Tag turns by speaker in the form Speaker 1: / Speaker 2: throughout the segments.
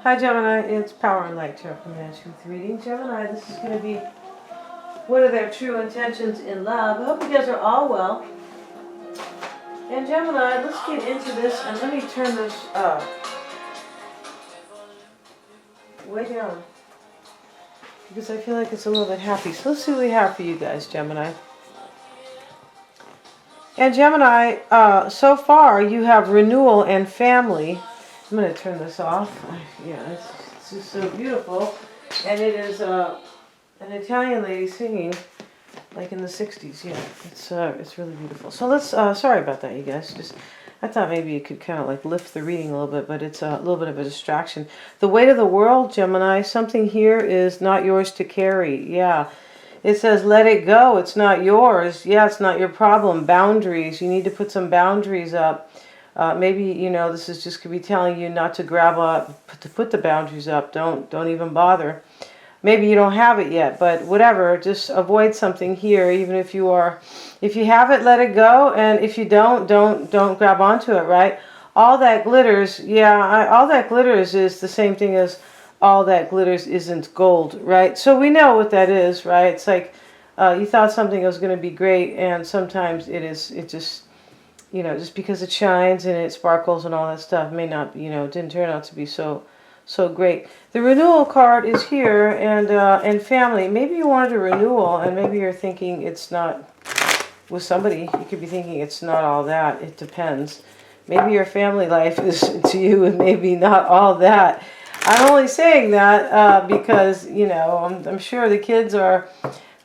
Speaker 1: Hi Gemini, it's Power and Light Tarot Command Truth Reading. Gemini, this is going to be what are their true intentions in love. I hope you guys are all well. And Gemini, let's get into this, and let me turn this way down because I feel like it's a little bit happy. So let's see what we have for you guys, Gemini. And Gemini, so far you have renewal and family. I'm going to turn this off. Yeah, it's just so beautiful. And it is an Italian lady singing like in the 60s. Yeah, it's really beautiful. So let's, sorry about that, you guys. I thought maybe you could kind of like lift the reading a little bit, but it's a little bit of a distraction. The weight of the world, Gemini, something here is not yours to carry. Yeah. It says, let it go. It's not yours. Yeah, it's not your problem. Boundaries. You need to put some boundaries up. Maybe, you know, this is just going to be telling you not to grab up, to put the boundaries up. Don't even bother. Maybe you don't have it yet, but whatever. Just avoid something here, even if you have it, let it go. And if you don't grab onto it, right? All that glitters, yeah, all that glitters is the same thing as all that glitters isn't gold, right? So we know what that is, right? It's like you thought something was going to be great, and sometimes it just, you know, just because it shines and it sparkles and all that stuff may not, you know, didn't turn out to be so great. The renewal card is here, and family. Maybe you wanted a renewal, and maybe you're thinking it's not with somebody. You could be thinking it's not all that. It depends. Maybe your family life is to you and maybe not all that. I'm only saying that because, you know, I'm sure the kids are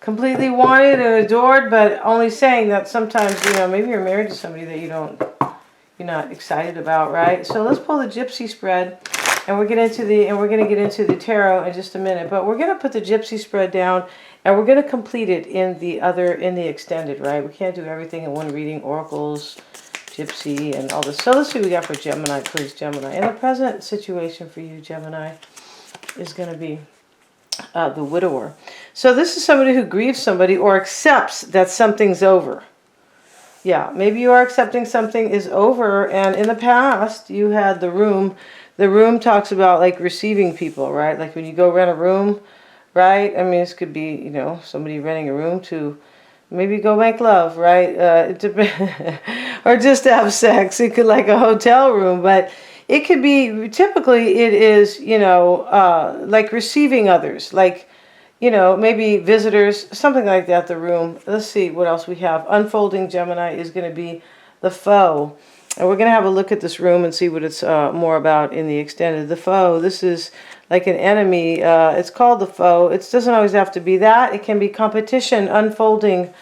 Speaker 1: completely wanted and adored, but only saying that sometimes, you know, maybe you're married to somebody that you're not excited about, right? So let's pull the Gypsy spread, and we're going to get into the tarot in just a minute, but we're going to put the Gypsy spread down, and we're going to complete it in the extended, right? We can't do everything in one reading, oracles, Gypsy, and all this. So let's see what we got for Gemini, please, Gemini. And the present situation for you, Gemini, is going to be the widower. So this is somebody who grieves somebody or accepts that something's over. Yeah, maybe you are accepting something is over, and in the past you had the room. The room talks about like receiving people, right? Like when you go rent a room, right? I mean, this could be, you know, somebody renting a room to maybe go make love, right? Or just to have sex. It could like a hotel room, but it could be, typically it is, you know, like receiving others, like, you know, maybe visitors, something like that, the room. Let's see what else we have. Unfolding, Gemini, is going to be the foe. And we're going to have a look at this room and see what it's more about in the extended. The foe, this is like an enemy. It's called the foe. It doesn't always have to be that. It can be competition unfolding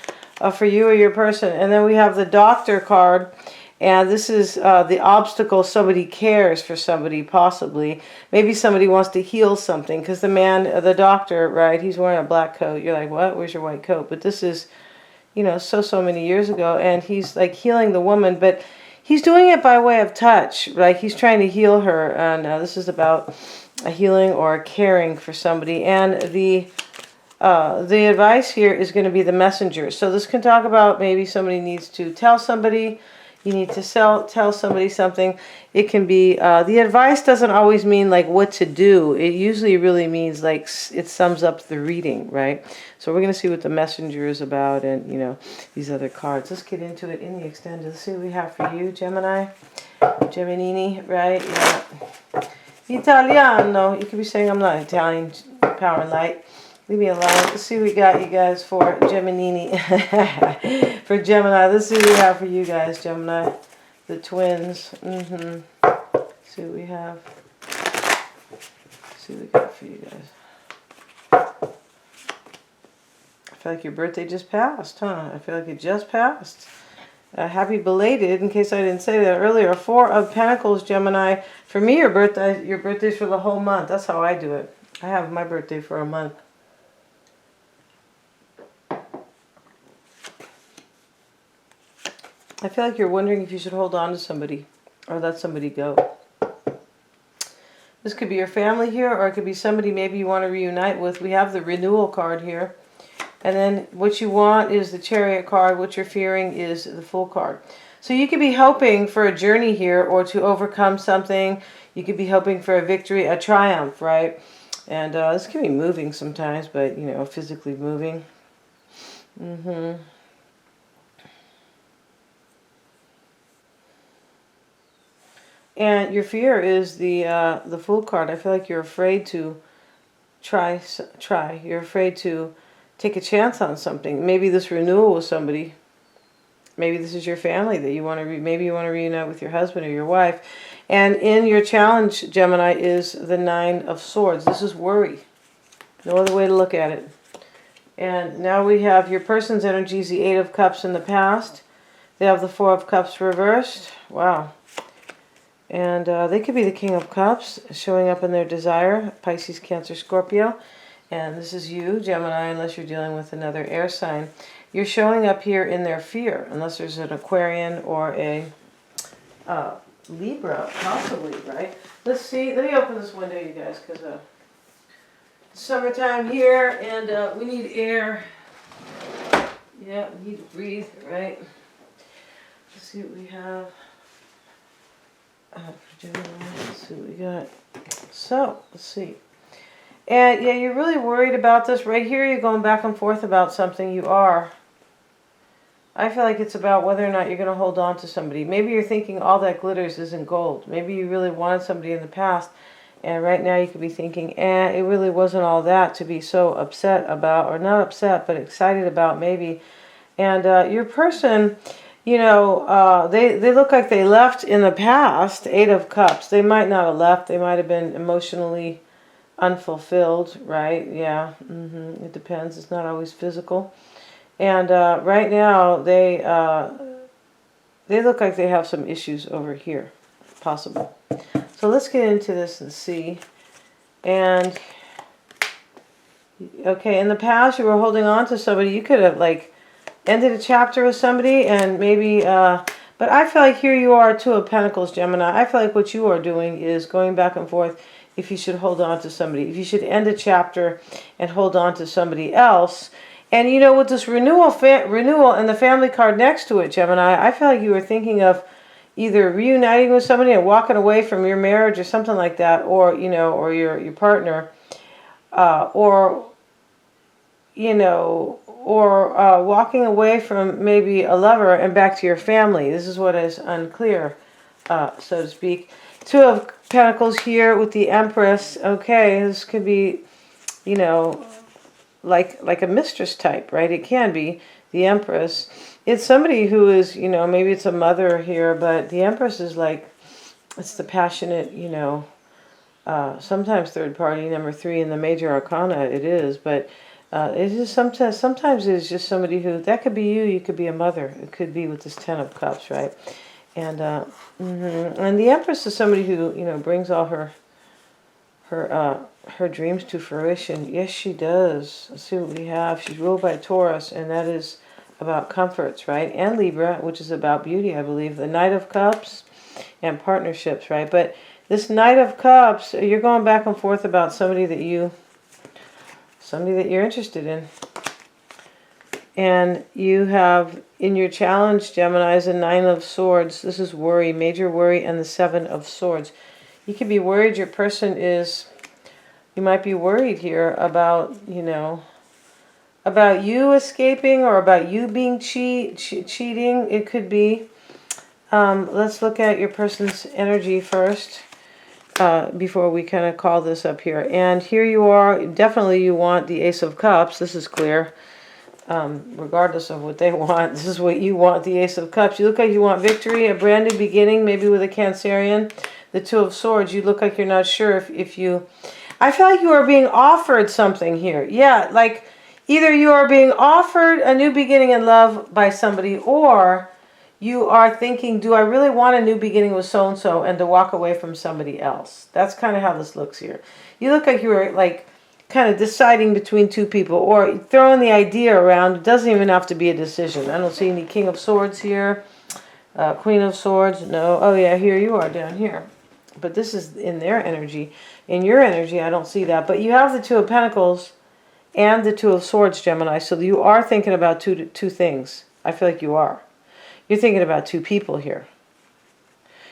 Speaker 1: for you or your person. And then we have the Doctor card. And this is the obstacle. Somebody cares for somebody, possibly. Maybe somebody wants to heal something. Because the man, the doctor, right, he's wearing a black coat. You're like, what? Where's your white coat? But this is, you know, so many years ago. And he's like healing the woman. But he's doing it by way of touch. Like he's trying to heal her. And this is about a healing or a caring for somebody. And the advice here is going to be the messenger. So this can talk about maybe somebody needs to tell somebody. You need to tell somebody something. It can be, the advice doesn't always mean like what to do. It usually really means like it sums up the reading, right? So we're going to see what the messenger is about and, you know, these other cards. Let's get into it in the extended. Let's see what we have for you, Gemini. Geminini, right? Yeah. Italiano. You could be saying I'm not Italian, Power and Light. Leave me alone. Let's see what we got, you guys, for Geminini. For Gemini. Let's see what we have for you guys, Gemini. The twins. See what we have. See what we got for you guys. I feel like your birthday just passed, huh? I feel like it just passed. Happy belated, in case I didn't say that earlier. 4 of Pentacles, Gemini. For me, your birthday's for the whole month. That's how I do it. I have my birthday for a month. I feel like you're wondering if you should hold on to somebody or let somebody go. This could be your family here, or it could be somebody maybe you want to reunite with. We have the renewal card here. And then what you want is the Chariot card. What you're fearing is the Fool card. So you could be hoping for a journey here or to overcome something. You could be hoping for a victory, a triumph, right? And this can be moving sometimes, but, you know, physically moving. And your fear is the Fool card. I feel like you're afraid to try. You're afraid to take a chance on something. Maybe this renewal with somebody. Maybe this is your family that you want to. Maybe you want to reunite with your husband or your wife. And in your challenge, Gemini, is the Nine of Swords. This is worry. No other way to look at it. And now we have your person's energies, the Eight of Cups in the past. They have the Four of Cups reversed. Wow. And they could be the King of Cups, showing up in their desire, Pisces, Cancer, Scorpio. And this is you, Gemini, unless you're dealing with another air sign. You're showing up here in their fear, unless there's an Aquarian or a Libra, possibly, right? Let's see. Let me open this window, you guys, because it's summertime here, and we need air. Yeah, we need to breathe, right? Let's see what we have. Let's see what we got. So, let's see. And yeah, you're really worried about this. Right here, you're going back and forth about something. You are. I feel like it's about whether or not you're going to hold on to somebody. Maybe you're thinking all that glitters isn't gold. Maybe you really wanted somebody in the past, and right now you could be thinking, it really wasn't all that to be so upset about, or not upset, but excited about maybe. And your person, you know, they look like they left in the past. Eight of Cups. They might not have left. They might have been emotionally unfulfilled, right? Yeah. It depends. It's not always physical. And right now, they look like they have some issues over here. Possible. So let's get into this and see. And, okay, in the past, you were holding on to somebody. You could have, like, ended a chapter with somebody and maybe, but I feel like here you are, Two of Pentacles, Gemini. I feel like what you are doing is going back and forth if you should hold on to somebody. If you should end a chapter and hold on to somebody else. And you know, with this renewal and the family card next to it, Gemini, I feel like you were thinking of either reuniting with somebody and walking away from your marriage or something like that, or, you know, or your partner, or, you know, or walking away from maybe a lover and back to your family. This is what is unclear, so to speak. Two of Pentacles here with the Empress. Okay, this could be, you know, like a mistress type, right? It can be the Empress. It's somebody who is, you know, maybe it's a mother here, but the Empress is like, it's the passionate, you know, sometimes third party, number 3 in the major arcana, it is, but it is sometimes it's just somebody who, that could be you, you could be a mother. It could be with this 10 of Cups, right? And and the Empress is somebody who, you know, brings all her dreams to fruition. Yes, she does. Let's see what we have. She's ruled by Taurus, and that is about comforts, right? And Libra, which is about beauty, I believe. The Knight of Cups and partnerships, right? But this Knight of Cups, you're going back and forth about somebody that you're interested in. And you have in your challenge, Gemini's, a 9 of Swords. This is worry, major worry, and the 7 of Swords. You could be worried your person is, you might be worried here about, you know, about you escaping or about you being cheating. It could be. Let's look at your person's energy first before we kind of call this up here. And here you are. Definitely you want the Ace of Cups. This is clear. Regardless of what they want, this is what you want, the Ace of Cups. You look like you want victory, a brand new beginning, maybe with a Cancerian. The Two of Swords, you look like you're not sure if you... I feel like you are being offered something here. Yeah, like either you are being offered a new beginning in love by somebody, or you are thinking, do I really want a new beginning with so-and-so, and to walk away from somebody else. That's kind of how this looks here. You look like you were like kind of deciding between two people, or throwing the idea around. It doesn't even have to be a decision. I don't see any King of Swords here. Queen of Swords, no. Oh yeah, here you are down here. But this is in their energy. In your energy, I don't see that. But you have the Two of Pentacles and the Two of Swords, Gemini. So you are thinking about two things. I feel like you are. You're thinking about two people here.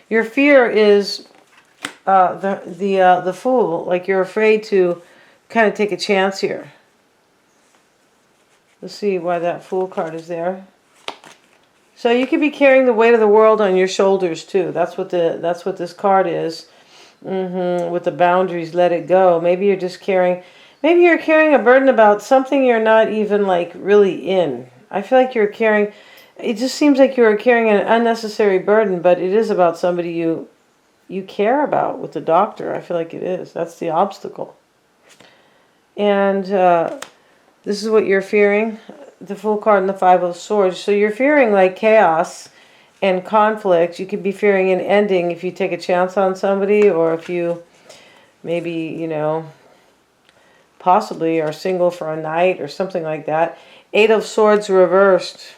Speaker 1: Your fear is the Fool, like you're afraid to kind of take a chance here. Let's see why that Fool card is there. So you could be carrying the weight of the world on your shoulders too. That's what this card is. With the boundaries, let it go. Maybe you're just carrying. Maybe you're carrying a burden about something you're not even like really in. I feel like you're carrying. It just seems like you're carrying an unnecessary burden, but it is about somebody you care about with the doctor. I feel like it is. That's the obstacle. And this is what you're fearing. The Fool card and the Five of Swords. So you're fearing like chaos and conflict. You could be fearing an ending if you take a chance on somebody, or if you maybe, you know, possibly are single for a night or something like that. Eight of Swords reversed.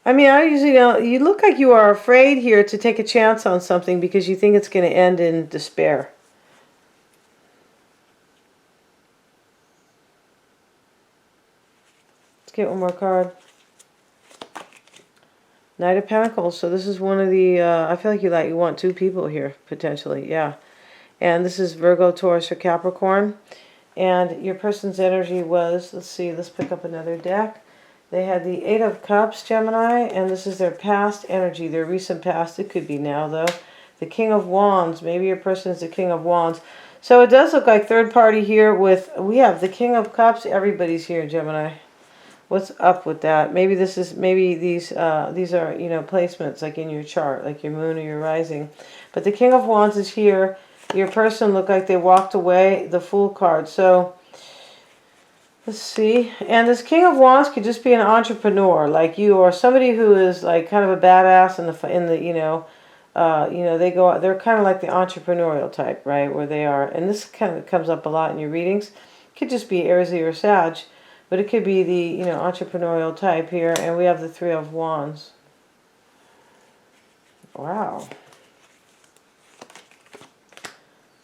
Speaker 1: I mean, I usually don't. You look like you are afraid here to take a chance on something because you think it's going to end in despair. Let's get one more card. Knight of Pentacles. So this is one of the. I feel like you want two people here potentially. Yeah, and this is Virgo, Taurus, or Capricorn. And your person's energy was. Let's see. Let's pick up another deck. They had the Eight of Cups, Gemini, and this is their past energy, their recent past. It could be now, though. The King of Wands. Maybe your person is the King of Wands. So it does look like third party here with, we have the King of Cups. Everybody's here, Gemini. What's up with that? Maybe this is, maybe these are, you know, placements like in your chart, like your moon or your rising. But the King of Wands is here. Your person looked like they walked away. The Fool card. So let's see. And this King of Wands could just be an entrepreneur like you, or somebody who is like kind of a badass in the you know, they're kind of like the entrepreneurial type, right? Where they are, and this kind of comes up a lot in your readings. It could just be Aries or Sag, but it could be the, you know, entrepreneurial type here. And we have the Three of Wands. Wow.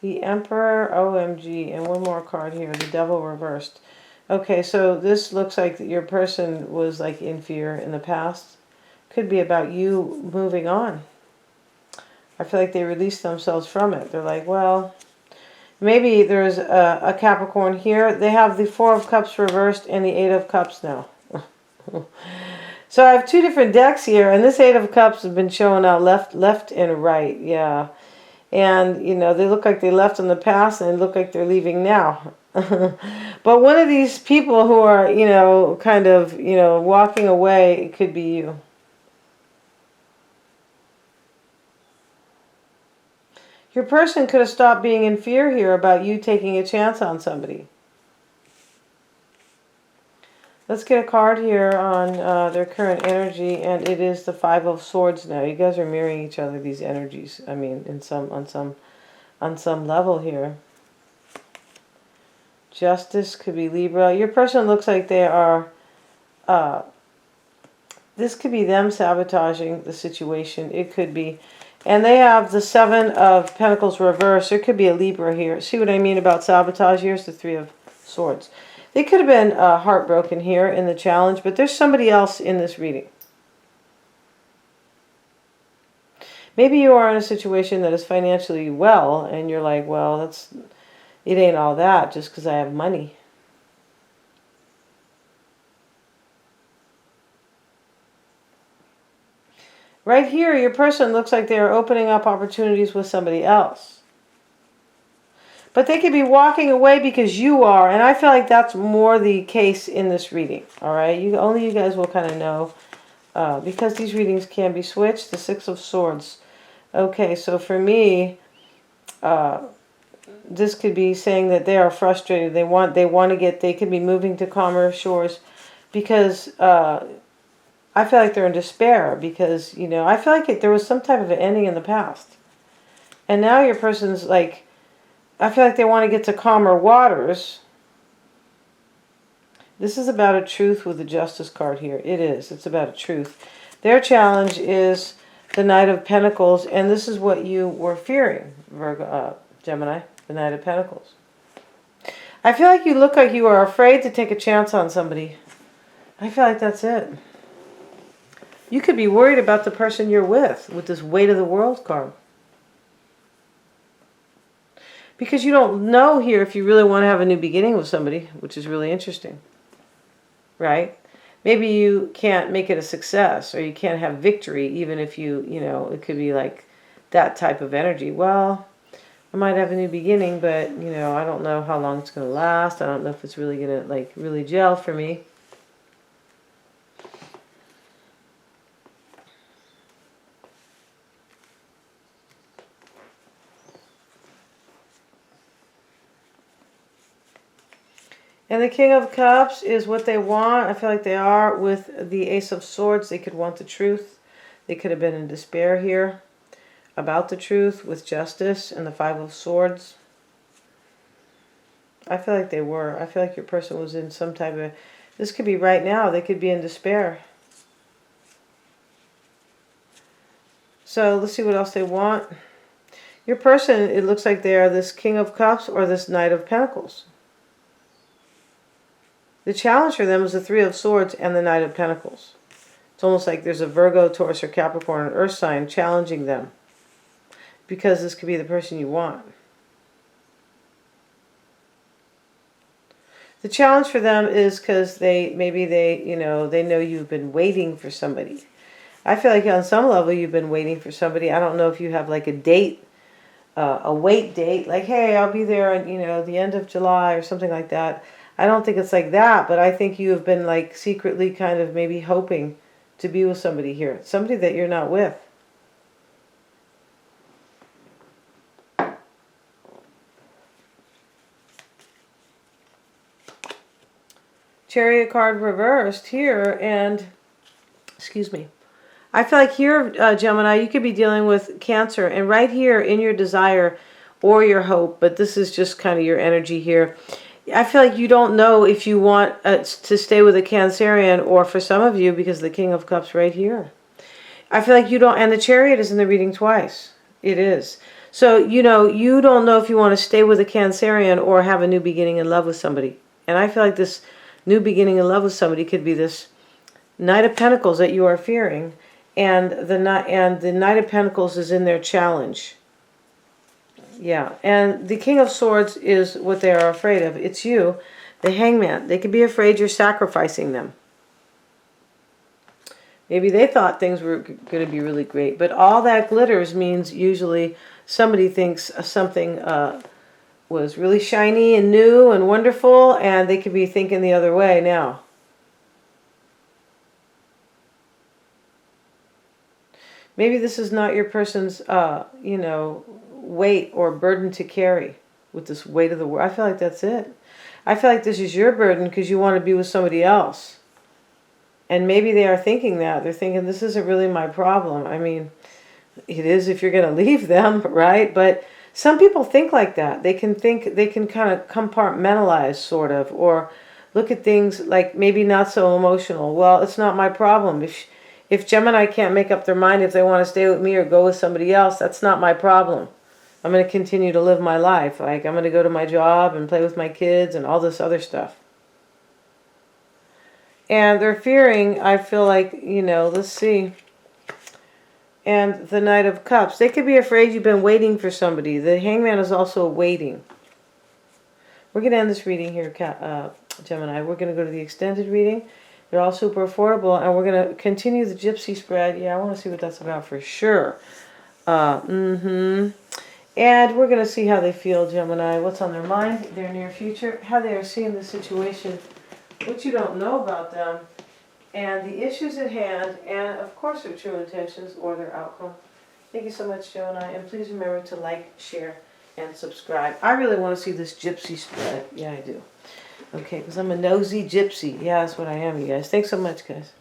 Speaker 1: The Emperor, OMG, and one more card here, the Devil reversed. Okay, so this looks like your person was like in fear in the past. Could be about you moving on. I feel like they released themselves from it. They're like, well, maybe there's a Capricorn here. They have the Four of Cups reversed and the Eight of Cups now. So I have two different decks here, and this Eight of Cups has been showing out left and right. Yeah. And, you know, they look like they left in the past and they look like they're leaving now. But one of these people who are, you know, kind of, you know, walking away, it could be you. Your person could have stopped being in fear here about you taking a chance on somebody. Let's get a card here on their current energy, and it is the Five of Swords now. You guys are mirroring each other, these energies. I mean, on some level here. Justice could be Libra. Your person looks like they are, this could be them sabotaging the situation. It could be. And they have the Seven of Pentacles reversed. There could be a Libra here. See what I mean about sabotage? Here's the Three of Swords. They could have been heartbroken here in the challenge, but there's somebody else in this reading. Maybe you are in a situation that is financially well, and you're like, well, it ain't all that just because I have money. Right here, your person looks like they are opening up opportunities with somebody else. But they could be walking away because you are, and I feel like that's more the case in this reading. All right, only you guys will kind of know, because these readings can be switched. The Six of Swords. Okay, so for me, this could be saying that they are frustrated. They want to get. They could be moving to calmer shores, because I feel like they're in despair because, you know, I feel like there was some type of an ending in the past, and now your person's like. I feel like they want to get to calmer waters. This is about a truth with the Justice card here. It is. It's about a truth. Their challenge is the Knight of Pentacles, and this is what you were fearing, Gemini, the Knight of Pentacles. I feel like you look like you are afraid to take a chance on somebody. I feel like that's it. You could be worried about the person you're with this weight of the world card. Because you don't know here if you really want to have a new beginning with somebody, which is really interesting. Right? Maybe you can't make it a success, or you can't have victory, even if it could be like that type of energy. Well, I might have a new beginning, but, I don't know how long it's going to last. I don't know if it's really going to, like, really gel for me. And the King of Cups is what they want. I feel like they are with the Ace of Swords. They could want the truth. They could have been in despair here about the truth with justice and the Five of Swords. I feel like they were. I feel like your person was in some type of... This could be right now. They could be in despair. So let's see what else they want. Your person, it looks like they are this King of Cups or this Knight of Pentacles. The challenge for them is the Three of Swords and the Knight of Pentacles. It's almost like there's a Virgo, Taurus, or Capricorn, an Earth sign challenging them. Because this could be the person you want. The challenge for them is because they know you've been waiting for somebody. I feel like on some level you've been waiting for somebody. I don't know if you have like a date, a wait date, like, hey, I'll be there on, the end of July or something like that. I don't think it's like that, but I think you have been like secretly kind of maybe hoping to be with somebody here. Somebody that you're not with. Chariot card reversed here, and, excuse me. I feel like here, Gemini, you could be dealing with Cancer, and right here in your desire or your hope, but this is just kind of your energy here. I feel like you don't know if you want to stay with a Cancerian, or for some of you, because the King of Cups right here. I feel like you don't, and the Chariot is in the reading twice. It is. So, you don't know if you want to stay with a Cancerian or have a new beginning in love with somebody. And I feel like this new beginning in love with somebody could be this Knight of Pentacles that you are fearing, and the Knight of Pentacles is in their challenge. Yeah, and the King of Swords is what they are afraid of. It's you, the Hangman. They could be afraid you're sacrificing them. Maybe they thought things were going to be really great, but all that glitters means usually somebody thinks something was really shiny and new and wonderful, and they could be thinking the other way now. Maybe this is not your person's, weight or burden to carry with this weight of the world. I feel like that's it. I feel like this is your burden because you want to be with somebody else. And maybe they are thinking that. They're thinking, this isn't really my problem. I mean, it is if you're going to leave them, right? But some people think like that. They can kind of compartmentalize, sort of, or look at things like maybe not so emotional. Well, it's not my problem. If Gemini can't make up their mind if they want to stay with me or go with somebody else, that's not my problem. I'm going to continue to live my life. Like, I'm going to go to my job and play with my kids and all this other stuff. And they're fearing, I feel like, let's see. And the Knight of Cups. They could be afraid you've been waiting for somebody. The Hangman is also waiting. We're going to end this reading here, Gemini. We're going to go to the extended reading. They're all super affordable. And we're going to continue the Gypsy spread. Yeah, I want to see what that's about for sure. And we're going to see how they feel, Gemini. What's on their mind, their near future, how they are seeing the situation, what you don't know about them, and the issues at hand, and of course their true intentions or their outcome. Thank you so much, Gemini. And please remember to like, share, and subscribe. I really want to see this Gypsy spread. Yeah, I do. Okay, because I'm a nosy gypsy. Yeah, that's what I am, you guys. Thanks so much, guys.